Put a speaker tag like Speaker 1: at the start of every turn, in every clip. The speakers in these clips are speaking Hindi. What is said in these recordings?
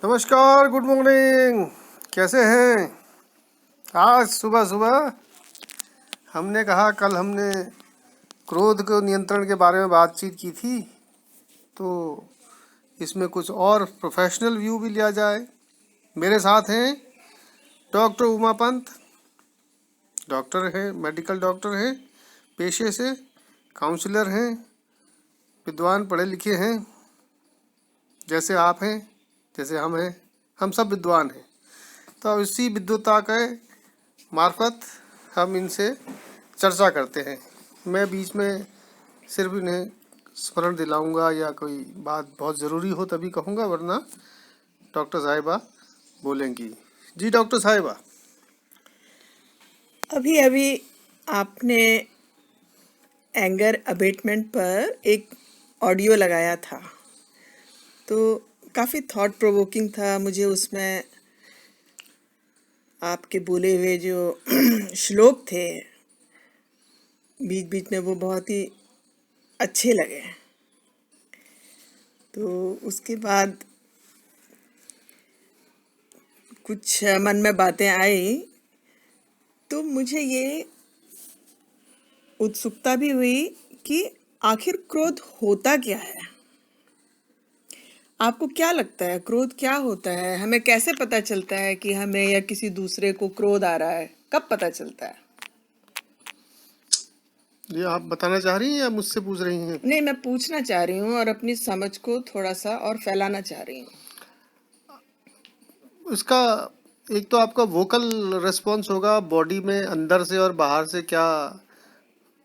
Speaker 1: नमस्कार, गुड मॉर्निंग। कैसे हैं? आज सुबह सुबह हमने कहा, कल हमने क्रोध को नियंत्रण के बारे में बातचीत की थी, तो इसमें कुछ और प्रोफेशनल व्यू भी लिया जाए। मेरे साथ हैं डॉक्टर उमा पंत। डॉक्टर हैं, मेडिकल डॉक्टर हैं पेशे से, काउंसलर हैं, विद्वान पढ़े लिखे हैं, जैसे आप हैं, जैसे हम हैं। हम सब विद्वान हैं। तो इसी विद्वता के मार्फत हम इनसे चर्चा करते हैं। मैं बीच में सिर्फ इन्हें स्मरण दिलाऊंगा या कोई बात बहुत ज़रूरी हो तभी कहूँगा, वरना डॉक्टर साहिबा बोलेंगी। जी डॉक्टर साहिबा।
Speaker 2: अभी अभी आपने एंगर अबेटमेंट पर एक ऑडियो लगाया था, तो काफ़ी थॉट प्रोवोकिंग था। मुझे उसमें आपके बोले हुए जो श्लोक थे बीच बीच में, वो बहुत ही अच्छे लगे। तो उसके बाद कुछ मन में बातें आई, तो मुझे ये उत्सुकता भी हुई कि आखिर क्रोध होता क्या है। आपको क्या लगता है क्रोध क्या होता है? हमें कैसे पता चलता है कि हमें या किसी दूसरे को क्रोध आ रहा है? कब पता चलता है?
Speaker 1: ये आप बताना चाह रही हैं या मुझसे पूछ रही हैं?
Speaker 2: नहीं, मैं पूछना चाह रही हूँ और अपनी समझ को थोड़ा सा और फैलाना चाह रही हूँ।
Speaker 1: इसका एक तो आपका वोकल रिस्पॉन्स होगा, बॉडी में अंदर से और बाहर से क्या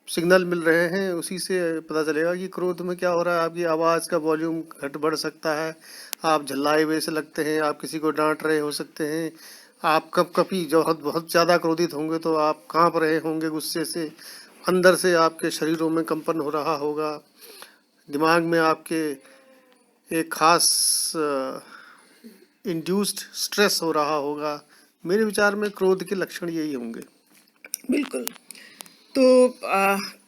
Speaker 1: सिग्नल मिल रहे हैं, उसी से पता चलेगा कि क्रोध में क्या हो रहा है। आपकी आवाज़ का वॉल्यूम घट बढ़ सकता है, आप झल्लाए हुए से लगते हैं, आप किसी को डांट रहे हो सकते हैं, आप कब कभी जो बहुत बहुत ज़्यादा क्रोधित होंगे तो आप कांप रहे होंगे गुस्से से, अंदर से आपके शरीरों में कंपन हो रहा होगा, दिमाग में आपके एक खास इंड्यूस्ड स्ट्रेस हो रहा होगा। मेरे विचार में क्रोध के लक्षण यही होंगे।
Speaker 2: बिल्कुल। तो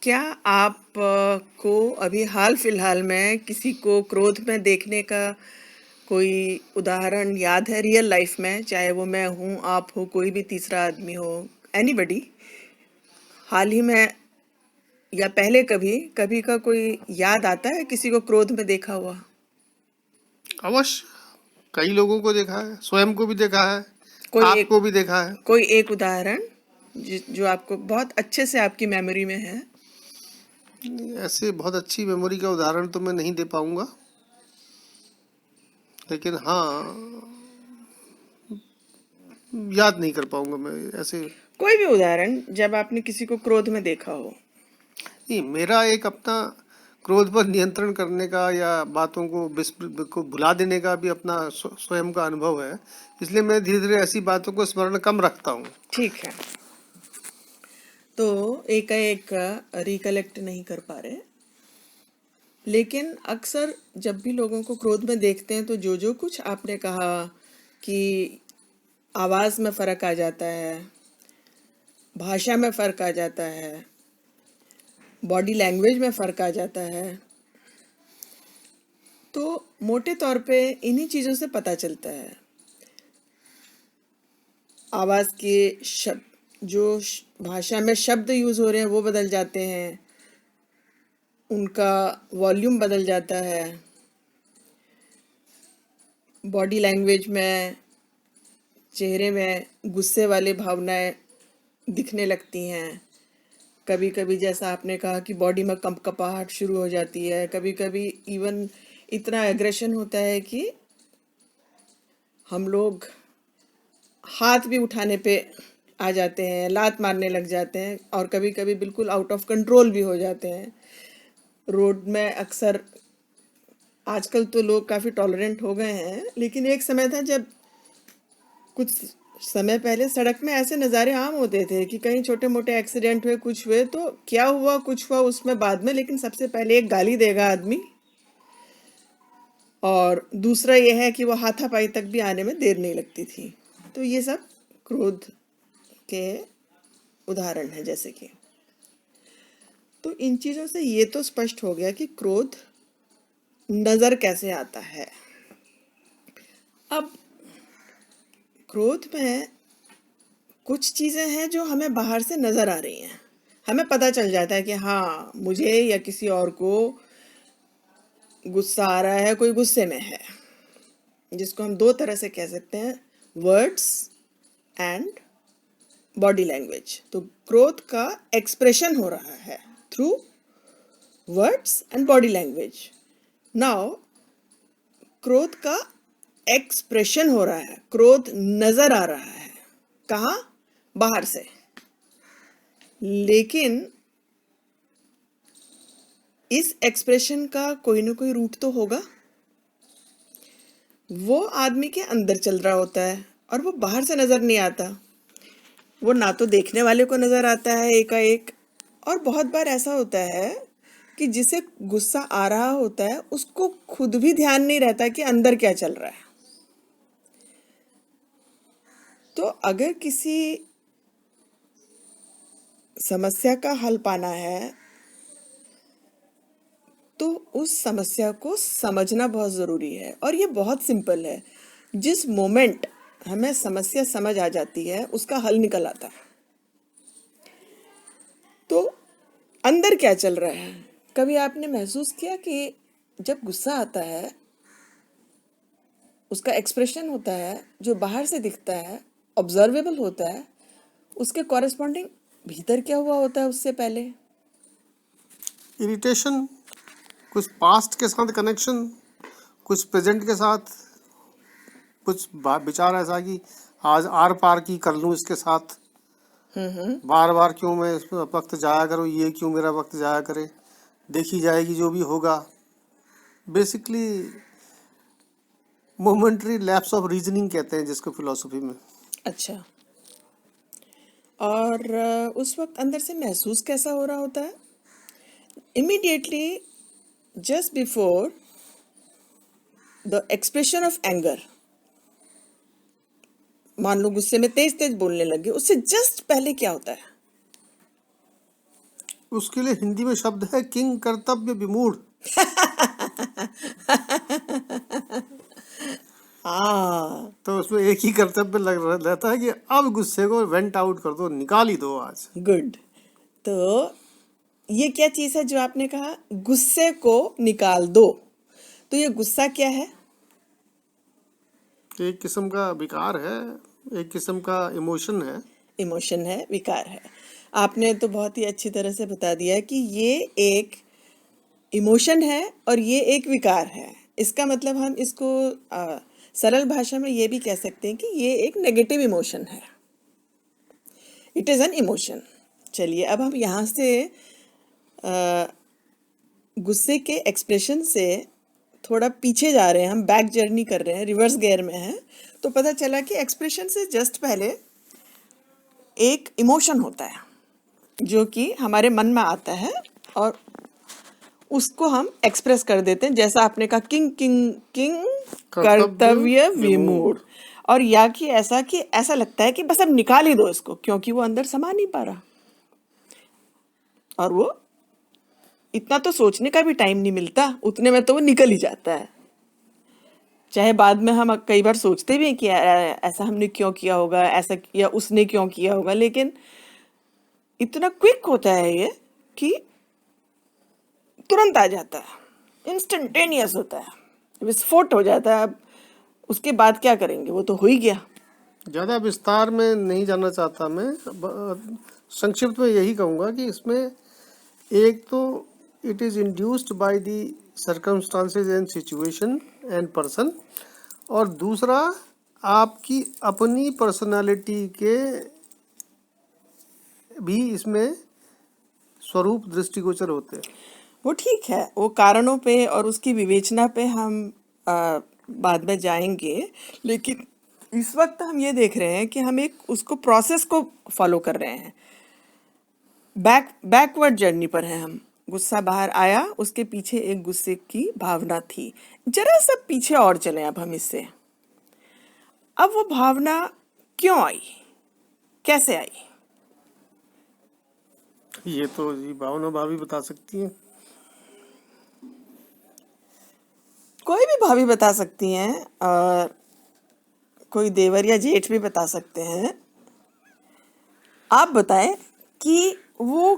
Speaker 2: क्या आप को अभी हाल फिलहाल में किसी को क्रोध में देखने का कोई उदाहरण याद है रियल लाइफ में? चाहे वो मैं हूँ, आप हो, कोई भी तीसरा आदमी हो, एनीबडी, हाल ही में या पहले कभी कभी का कोई याद आता है किसी को क्रोध में देखा हुआ?
Speaker 1: अवश्य, कई लोगों को देखा है, स्वयं को भी देखा है,
Speaker 2: कोई एक
Speaker 1: आपको भी देखा है।
Speaker 2: कोई एक उदाहरण जो आपको बहुत अच्छे से आपकी मेमोरी में है।
Speaker 1: ऐसे बहुत अच्छी मेमोरी का उदाहरण तो मैं नहीं दे पाऊंगा, लेकिन हाँ, याद नहीं कर पाऊंगा मैं ऐसे।
Speaker 2: कोई भी उदाहरण जब आपने किसी को क्रोध में देखा हो।
Speaker 1: नहीं, मेरा एक अपना क्रोध पर नियंत्रण करने का या बातों को भुला देने का भी अपना स्वयं का अनुभव है, इसलिए मैं धीरे धीरे ऐसी बातों को स्मरण कम रखता हूँ।
Speaker 2: ठीक है, तो एक रिकलेक्ट नहीं कर पा रहे, लेकिन अक्सर जब भी लोगों को क्रोध में देखते हैं तो जो जो कुछ आपने कहा कि आवाज़ में फ़र्क आ जाता है, भाषा में फ़र्क आ जाता है, बॉडी लैंग्वेज में फ़र्क आ जाता है, तो मोटे तौर पे इन्हीं चीज़ों से पता चलता है। आवाज़ के शब्द, जो भाषा में शब्द यूज़ हो रहे हैं वो बदल जाते हैं, उनका वॉल्यूम बदल जाता है, बॉडी लैंग्वेज में, चेहरे में गुस्से वाली भावनाएं दिखने लगती हैं। कभी कभी जैसा आपने कहा कि बॉडी में कंपकपाहट शुरू हो जाती है, कभी कभी इवन इतना एग्रेशन होता है कि हम लोग हाथ भी उठाने पे आ जाते हैं, लात मारने लग जाते हैं, और कभी कभी बिल्कुल आउट ऑफ कंट्रोल भी हो जाते हैं। रोड में अक्सर, आजकल तो लोग काफ़ी टॉलरेंट हो गए हैं, लेकिन एक समय था जब कुछ समय पहले सड़क में ऐसे नज़ारे आम होते थे कि कहीं छोटे मोटे एक्सीडेंट हुए, कुछ हुए तो क्या हुआ कुछ हुआ उसमें बाद में, लेकिन सबसे पहले एक गाली देगा आदमी, और दूसरा यह है कि वो हाथापाई तक भी आने में देर नहीं लगती थी। तो ये सब क्रोध के उदाहरण है। जैसे कि, तो इन चीज़ों से ये तो स्पष्ट हो गया कि क्रोध नज़र कैसे आता है। अब क्रोध में कुछ चीजें हैं जो हमें बाहर से नजर आ रही हैं, हमें पता चल जाता है कि हाँ, मुझे या किसी और को गुस्सा आ रहा है, कोई गुस्से में है, जिसको हम दो तरह से कह सकते हैं, वर्ड्स एंड बॉडी लैंग्वेज। तो क्रोध का एक्सप्रेशन हो रहा है through words and body language. Now क्रोध का एक्सप्रेशन हो रहा है, क्रोध नजर आ रहा है, कहाँ? बाहर से। लेकिन इस एक्सप्रेशन का कोई ना कोई रूट तो होगा। वो आदमी के अंदर चल रहा होता है और वो बाहर से नजर नहीं आता। वो ना तो देखने वाले को नजर आता है एकाएक, और बहुत बार ऐसा होता है कि जिसे गुस्सा आ रहा होता है उसको खुद भी ध्यान नहीं रहता कि अंदर क्या चल रहा है। तो अगर किसी समस्या का हल पाना है तो उस समस्या को समझना बहुत ज़रूरी है, और ये बहुत सिंपल है। जिस मोमेंट हमें समस्या समझ आ जाती है उसका हल निकल आता है। तो अंदर क्या चल रहा है? कभी आपने महसूस किया कि जब गुस्सा आता है उसका एक्सप्रेशन होता है जो बाहर से दिखता है, ऑब्जर्वेबल होता है, उसके कॉरेस्पॉन्डिंग भीतर क्या हुआ होता है उससे पहले?
Speaker 1: इरिटेशन, कुछ पास्ट के साथ कनेक्शन, कुछ प्रेजेंट के साथ, कुछ विचार ऐसा कि आज आर पार की कर लूं इसके साथ, बार बार क्यों मैं इस पे वक्त जाया करूं, ये क्यों मेरा वक्त जाया करे, देखी जाएगी जो भी होगा। Basically momentary lapse of reasoning कहते हैं जिसको फिलोसफी में।
Speaker 2: अच्छा, और उस वक्त अंदर से महसूस कैसा हो रहा होता है? Immediately just before the expression of anger, मान लो गुस्से में तेज तेज बोलने लगे, उससे जस्ट पहले क्या होता है?
Speaker 1: उसके लिए हिंदी में शब्द है किंग कर्तव्य विमूढ़।
Speaker 2: हाँ,
Speaker 1: तो उसमें एक ही कर्तव्य लग रहता है कि अब गुस्से को वेंट आउट कर दो, निकाल ही दो आज।
Speaker 2: गुड। तो ये क्या चीज है जो आपने कहा, गुस्से को निकाल दो? तो ये गुस्सा क्या है?
Speaker 1: एक किस्म का विकार है, एक किस्म का इमोशन है।
Speaker 2: इमोशन है, विकार है। आपने तो बहुत ही अच्छी तरह से बता दिया कि ये एक इमोशन है और ये एक विकार है। इसका मतलब हम इसको सरल भाषा में ये भी कह सकते हैं कि ये एक नेगेटिव इमोशन है। It is an emotion. चलिए, अब हम यहाँ से गुस्से के एक्सप्रेशन से थोड़ा पीछे जा रहे हैं, हम बैक जर्नी कर रहे हैं, रिवर्स गियर में हैं। तो पता चला कि एक्सप्रेशन से जस्ट पहले एक इमोशन होता है जो कि हमारे मन में आता है और उसको हम एक्सप्रेस कर देते हैं, जैसा आपने कहा, किंग किंग किंग कर्तव्य विमूढ़। और या कि ऐसा लगता है कि बस अब निकाल ही दो इसको, क्योंकि वो अंदर समा नहीं पा रहा और वो इतना तो सोचने का भी टाइम नहीं मिलता, उतने में तो वो निकल ही जाता है। चाहे बाद में हम कई बार सोचते भी हैं कि ऐसा हमने क्यों किया होगा, ऐसा या उसने क्यों किया होगा, लेकिन इतना क्विक होता है ये कि तुरंत आ जाता है, इंस्टेंटेनियस होता है, विस्फोट हो जाता है। अब उसके बाद क्या करेंगे, वो तो हो ही गया।
Speaker 1: ज़्यादा विस्तार में नहीं जाना चाहता मैं, संक्षिप्त में यही कहूँगा कि इसमें एक तो it is induced by the circumstances and situation and person, और दूसरा आपकी अपनी पर्सनालिटी के भी इसमें स्वरूप दृष्टिगोचर होते हैं।
Speaker 2: वो ठीक है, वो कारणों पे और उसकी विवेचना पे हम बाद में जाएंगे, लेकिन इस वक्त हम ये देख रहे हैं कि हम एक उसको प्रोसेस को फॉलो कर रहे हैं, बैकवर्ड जर्नी पर हैं हम। गुस्सा बाहर आया, उसके पीछे एक गुस्से की भावना थी। जरा सा पीछे और चलें अब हम इससे। अब वो भावना क्यों आई, कैसे आई?
Speaker 1: ये तो जी भावना भाभी बता सकती हैं।
Speaker 2: कोई भी भाभी बता सकती हैं। और कोई देवर या जेठ भी बता सकते हैं। आप बताएं कि वो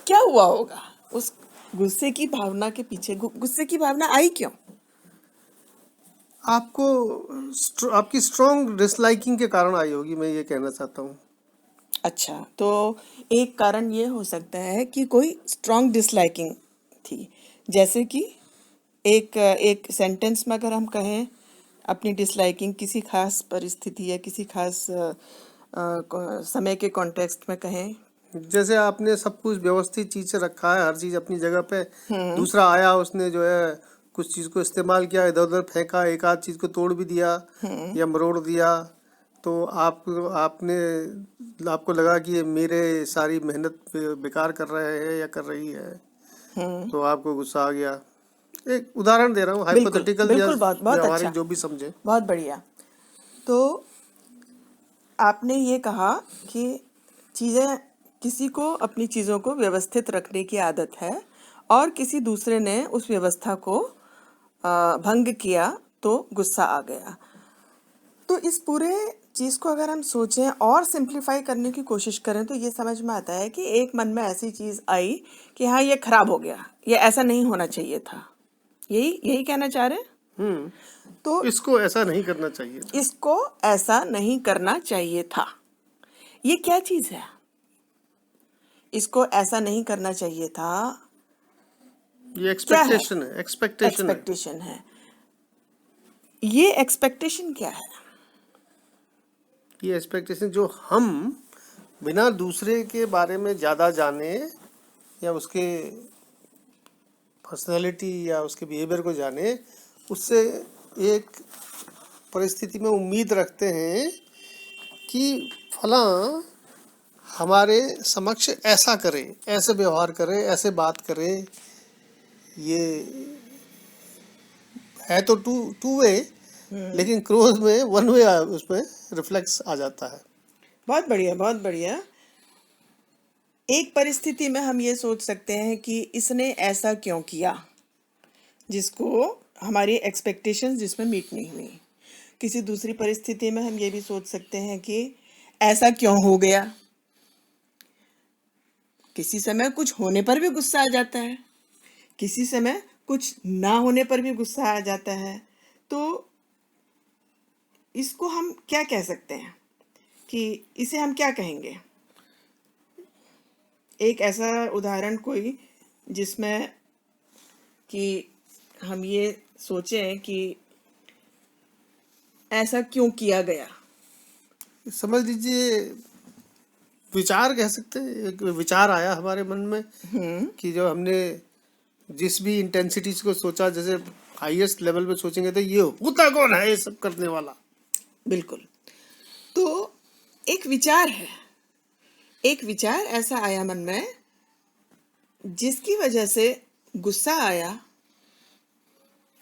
Speaker 2: क्या हुआ होगा, उस गुस्से की भावना के पीछे गुस्से की भावना आई क्यों?
Speaker 1: आपको आपकी स्ट्रॉन्ग डिसलाइकिंग के कारण आई होगी, मैं ये कहना चाहता हूँ।
Speaker 2: अच्छा, तो एक कारण ये हो सकता है कि कोई स्ट्रॉन्ग डिसलाइकिंग थी, जैसे कि एक एक सेंटेंस में अगर हम कहें अपनी डिसलाइकिंग किसी खास परिस्थिति या किसी खास समय के कॉन्टेक्स्ट में कहें।
Speaker 1: जैसे आपने सब कुछ व्यवस्थित चीज से रखा है, हर चीज अपनी जगह पे, दूसरा आया, उसने जो है कुछ चीज को इस्तेमाल किया, इधर उधर फेंका, एक आध चीज को तोड़ भी दिया या मरोड़ दिया, तो आपको लगा कि ये मेरे सारी मेहनत बेकार कर रहे हैं या कर रही है, तो आपको गुस्सा आ गया। एक उदाहरण दे रहा हूँ,
Speaker 2: बिल्कुल
Speaker 1: हाइपोथेटिकल या
Speaker 2: बिल्कुल, बहुत बहुत
Speaker 1: व्यवहारिक,
Speaker 2: अच्छा,
Speaker 1: जो भी समझे।
Speaker 2: बहुत बढ़िया। तो आपने ये कहा कि चीज़ें, किसी को अपनी चीज़ों को व्यवस्थित रखने की आदत है और किसी दूसरे ने उस व्यवस्था को भंग किया तो गुस्सा आ गया। तो इस पूरे चीज़ को अगर हम सोचें और सिंप्लीफाई करने की कोशिश करें तो ये समझ में आता है कि एक मन में ऐसी चीज़ आई कि हाँ, ये खराब हो गया, ये ऐसा नहीं होना चाहिए था। यही यही कहना चाह रहे हैं? तो
Speaker 1: इसको ऐसा नहीं करना चाहिए था।
Speaker 2: इसको ऐसा नहीं करना चाहिए था, ये क्या चीज़ है? इसको ऐसा नहीं करना चाहिए था,
Speaker 1: ये
Speaker 2: क्या है?
Speaker 1: एक्सपेक्टेशन है, एक्सपेक्टेशन है।
Speaker 2: एक्सपेक्टेशन है। ये एक्सपेक्टेशन क्या है?
Speaker 1: ये एक्सपेक्टेशन जो हम बिना दूसरे के बारे में ज़्यादा जाने या उसके पर्सनालिटी या उसके बिहेवियर को जाने, उससे एक परिस्थिति में उम्मीद रखते हैं कि फलां हमारे समक्ष ऐसा करे, ऐसे व्यवहार करे, ऐसे बात करे। ये है तो टू वे, लेकिन क्रोध में वन वे उसमें रिफ्लेक्स आ जाता है।
Speaker 2: बहुत बढ़िया, बहुत बढ़िया। एक परिस्थिति में हम ये सोच सकते हैं कि इसने ऐसा क्यों किया, जिसको हमारी एक्सपेक्टेशंस जिसमें मीट नहीं हुई। किसी दूसरी परिस्थिति में हम ये भी सोच सकते हैं कि ऐसा क्यों हो गया। किसी समय कुछ होने पर भी गुस्सा आ जाता है, किसी समय कुछ ना होने पर भी गुस्सा आ जाता है। तो इसको हम क्या कह सकते हैं, कि इसे हम क्या कहेंगे? एक ऐसा उदाहरण कोई जिसमें कि हम ये सोचें कि ऐसा क्यों किया गया।
Speaker 1: समझ लीजिए, विचार कह सकते हैं, एक विचार आया हमारे मन में कि जो हमने जिस भी इंटेंसिटीज को सोचा, जैसे हाईएस्ट लेवल पे सोचेंगे तो ये होता कौन है ये सब करने वाला।
Speaker 2: बिल्कुल। तो एक विचार है, एक विचार ऐसा आया मन में जिसकी वजह से गुस्सा आया,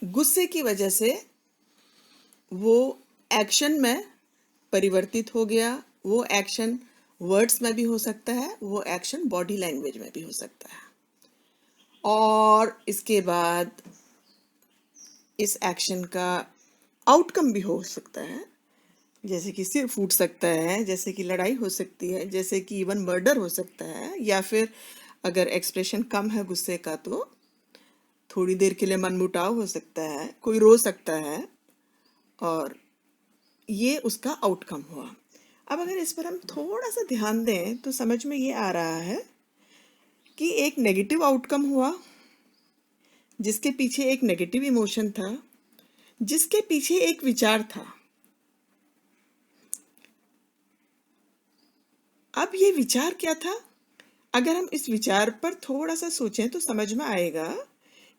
Speaker 2: गुस्से की वजह से वो एक्शन में परिवर्तित हो गया। वो एक्शन वर्ड्स में भी हो सकता है, वो एक्शन बॉडी लैंग्वेज में भी हो सकता है, और इसके बाद इस एक्शन का आउटकम भी हो सकता है, जैसे कि सिर फूट सकता है, जैसे कि लड़ाई हो सकती है, जैसे कि इवन मर्डर हो सकता है, या फिर अगर एक्सप्रेशन कम है गुस्से का तो थोड़ी देर के लिए मनमुटाव हो सकता है, कोई रो सकता है, और ये उसका आउटकम हुआ। अब अगर इस पर हम थोड़ा सा ध्यान दें तो समझ में ये आ रहा है कि एक नेगेटिव आउटकम हुआ, जिसके पीछे एक नेगेटिव इमोशन था, जिसके पीछे एक विचार था। अब ये विचार क्या था? अगर हम इस विचार पर थोड़ा सा सोचें तो समझ में आएगा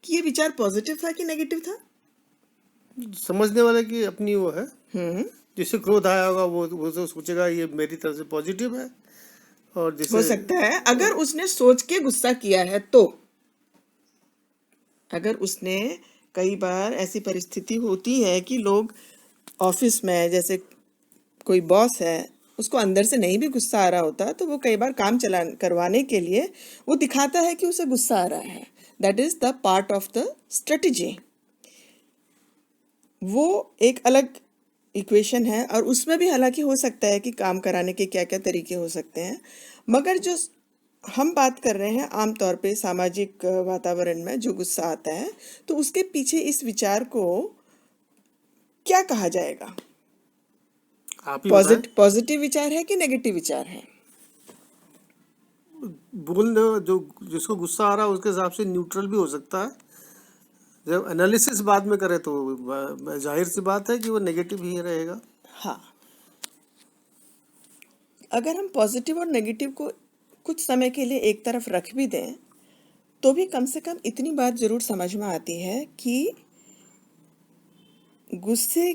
Speaker 2: कि ये विचार पॉजिटिव था कि नेगेटिव था।
Speaker 1: समझने वाले की अपनी वो है, जिससे क्रोध आया होगा वो तो सोचेगा ये मेरी तरफ से पॉजिटिव है, और जिसे
Speaker 2: हो सकता है अगर उसने सोच के गुस्सा किया है तो, अगर उसने, कई बार ऐसी परिस्थिति होती है कि लोग ऑफिस में, जैसे कोई बॉस है, उसको अंदर से नहीं भी गुस्सा आ रहा होता तो वो कई बार काम चला करवाने के लिए वो दिखाता है कि उसे गुस्सा आ रहा है। That is the part of the strategy. वो एक अलग इक्वेशन है, और उसमें भी हालांकि हो सकता है कि काम कराने के क्या क्या तरीके हो सकते हैं, मगर जो हम बात कर रहे हैं आमतौर पे सामाजिक वातावरण में जो गुस्सा आता है, तो उसके पीछे इस विचार को क्या कहा जाएगा?
Speaker 1: आप ही बताएं।
Speaker 2: पॉजिटिव विचार है कि नेगेटिव विचार है?
Speaker 1: बोल जो जिसको गुस्सा आ रहा है उसके हिसाब से न्यूट्रल भी हो सकता है। जब एनालिसिस बाद में करे तो जाहिर सी बात है कि वो नेगेटिव ही रहेगा।
Speaker 2: हाँ, अगर हम पॉजिटिव और नेगेटिव को कुछ समय के लिए एक तरफ रख भी दें, तो भी कम से कम इतनी बात जरूर समझ में आती है कि गुस्से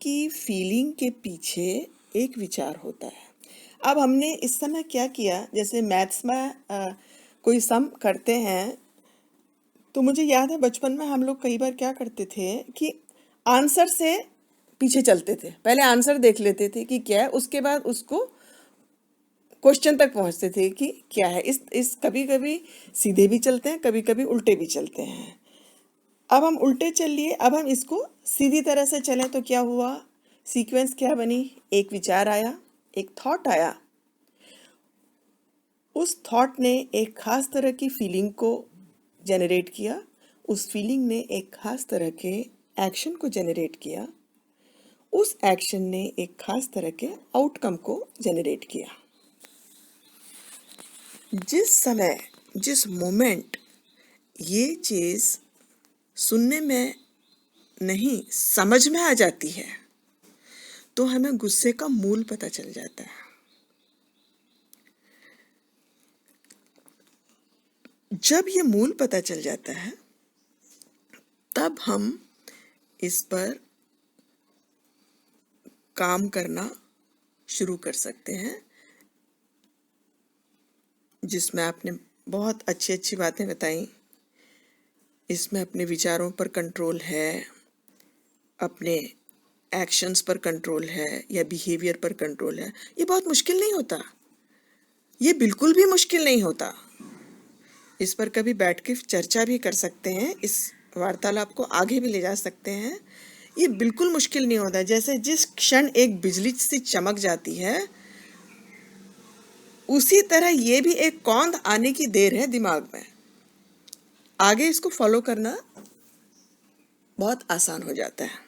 Speaker 2: की फीलिंग के पीछे एक विचार होता है। अब हमने इस समय क्या किया, जैसे मैथ्स में कोई सम करते हैं, तो मुझे याद है बचपन में हम लोग कई बार क्या करते थे कि आंसर से पीछे चलते थे, पहले आंसर देख लेते थे कि क्या है, उसके बाद उसको क्वेश्चन तक पहुंचते थे कि क्या है। इस कभी कभी सीधे भी चलते हैं, कभी कभी उल्टे भी चलते हैं। अब हम उल्टे चल लिए, अब हम इसको सीधी तरह से चलें तो क्या हुआ, सीक्वेंस क्या बनी, एक विचार आया, एक थॉट आया, उस थॉट ने एक खास तरह की फीलिंग को जनरेट किया, उस फीलिंग ने एक खास तरह के एक्शन को जनरेट किया, उस एक्शन ने एक खास तरह के आउटकम को जनरेट किया। जिस समय, जिस मोमेंट ये चीज सुनने में नहीं समझ में आ जाती है, तो हमें गुस्से का मूल पता चल जाता है। जब ये मूल पता चल जाता है, तब हम इस पर काम करना शुरू कर सकते हैं, जिसमें आपने बहुत अच्छी अच्छी बातें बताई। इसमें अपने विचारों पर कंट्रोल है, अपने एक्शंस पर कंट्रोल है, या बिहेवियर पर कंट्रोल है। ये बहुत मुश्किल नहीं होता, ये बिल्कुल भी मुश्किल नहीं होता। इस पर कभी बैठ के चर्चा भी कर सकते हैं, इस वार्तालाप को आगे भी ले जा सकते हैं। ये बिल्कुल मुश्किल नहीं होता। जैसे जिस क्षण एक बिजली सी चमक जाती है, उसी तरह ये भी एक कौंध आने की देर है दिमाग में। आगे इसको फॉलो करना बहुत आसान हो जाता है।